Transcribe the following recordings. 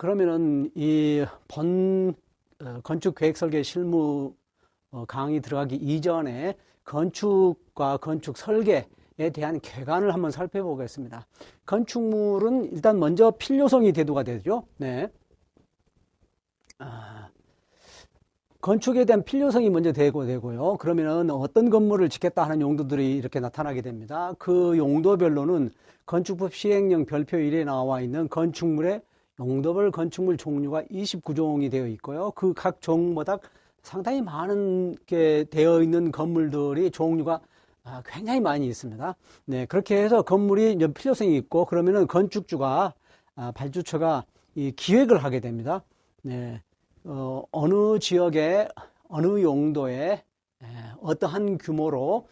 그러면은 이 본 건축 계획 설계 실무 강의 들어가기 이전에 건축과 건축 설계에 대한 개관을 한번 살펴보겠습니다. 건축물은 일단 먼저 필요성이 대두가 되죠. 네. 건축에 대한 필요성이 먼저 되고요. 그러면은 어떤 건물을 짓겠다 하는 용도들이 이렇게 나타나게 됩니다. 그 용도별로는 건축법 시행령 별표 1에 나와 있는 건축물의 용도별 건축물 종류가 29종이 되어 있고요. 그 각 종마다 상당히 많은 게 되어 있는 건물들이 종류가 굉장히 많이 있습니다. 네, 그렇게 해서 건물이 필요성이 있고 그러면은 건축주가 발주처가 이 기획을 하게 됩니다. 네, 어느 지역에 어느 용도의 어떠한 규모로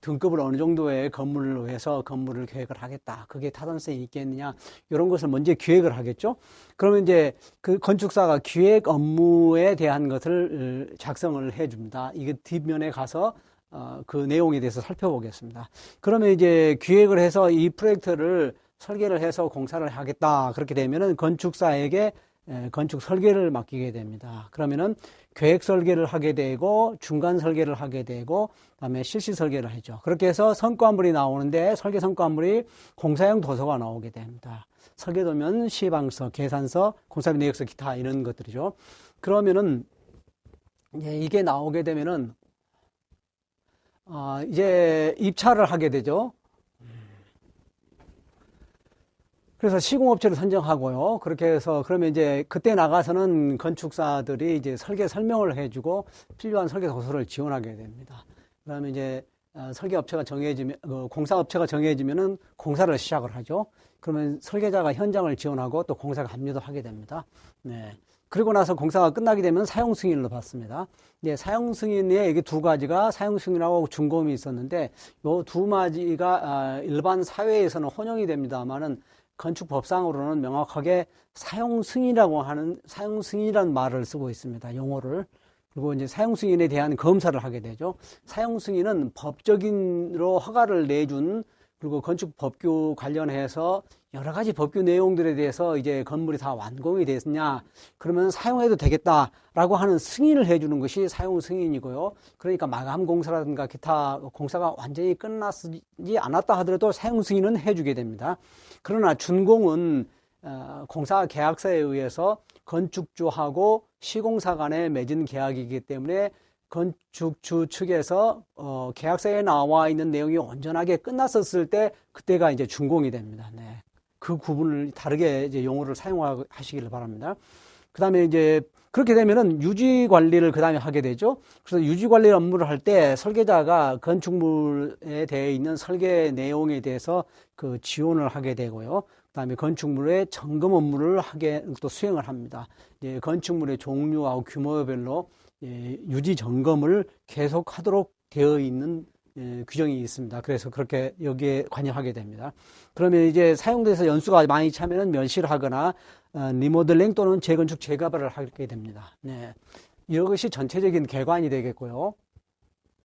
등급을 어느 정도의 건물로 해서 건물을 계획을 하겠다. 그게 타당성이 있겠느냐. 이런 것을 먼저 기획을 하겠죠. 그러면 이제 그 건축사가 기획 업무에 대한 것을 작성을 해 줍니다. 이게 뒷면에 가서 그 내용에 대해서 살펴보겠습니다. 그러면 이제 기획을 해서 이 프로젝트를 설계를 해서 공사를 하겠다. 그렇게 되면은 건축사에게 건축 설계를 맡기게 됩니다. 그러면은 계획 설계를 하게 되고 중간 설계를 하게 되고 그다음에 실시 설계를 하죠. 그렇게 해서 성과물이 나오는데 설계 성과물이 공사용 도서가 나오게 됩니다. 설계도면 시방서, 계산서, 공사비 내역서, 기타 이런 것들이죠. 그러면은 이게 나오게 되면은 이제 입찰을 하게 되죠. 그래서 시공업체를 선정하고요. 그렇게 해서 그러면 이제 그때 나가서는 건축사들이 이제 설계 설명을 해주고 필요한 설계 도서를 지원하게 됩니다. 그다음에 이제 설계업체가 정해지면 공사업체가 정해지면은 공사를 시작을 하죠. 그러면 설계자가 현장을 지원하고 또 공사 감리도 하게 됩니다. 네. 그리고 나서 공사가 끝나게 되면 사용 승인을 받습니다. 네, 사용 승인에 이게 두 가지가 사용 승인하고 준공이 있었는데 요 두 가지가 일반 사회에서는 혼용이 됩니다만은 건축법상으로는 명확하게 사용 승인이라고 하는 사용 승인이라는 말을 쓰고 있습니다. 용어를. 그리고 이제 사용 승인에 대한 검사를 하게 되죠. 사용 승인은 법적인으로 허가를 내준 그리고 건축 법규 관련해서 여러 가지 법규 내용들에 대해서 이제 건물이 다 완공이 됐냐 그러면 사용해도 되겠다라고 하는 승인을 해주는 것이 사용 승인이고요. 그러니까 마감 공사라든가 기타 공사가 완전히 끝나지 않았다 하더라도 사용 승인은 해주게 됩니다. 그러나 준공은 공사 계약서에 의해서 건축주하고 시공사 간에 맺은 계약이기 때문에 건축주 측에서 계약서에 나와 있는 내용이 온전하게 끝났었을 때 그때가 이제 준공이 됩니다. 네. 그 구분을 다르게 이제 용어를 사용하시기를 바랍니다. 그 다음에 이제 그렇게 되면은 유지 관리를 그 다음에 하게 되죠. 그래서 유지 관리 업무를 할 때 설계자가 건축물에 대해 있는 설계 내용에 대해서 그 지원을 하게 되고요. 그 다음에 건축물의 점검 업무를 또 수행을 합니다. 이제 건축물의 종류하고 규모별로 유지 점검을 계속하도록 되어 있는 규정이 있습니다. 그래서 그렇게 여기에 관여하게 됩니다. 그러면 이제 사용돼서 연수가 많이 차면은 멸시를 하거나 리모델링 또는 재건축 재개발을 하게 됩니다. 네. 이것이 전체적인 개관이 되겠고요.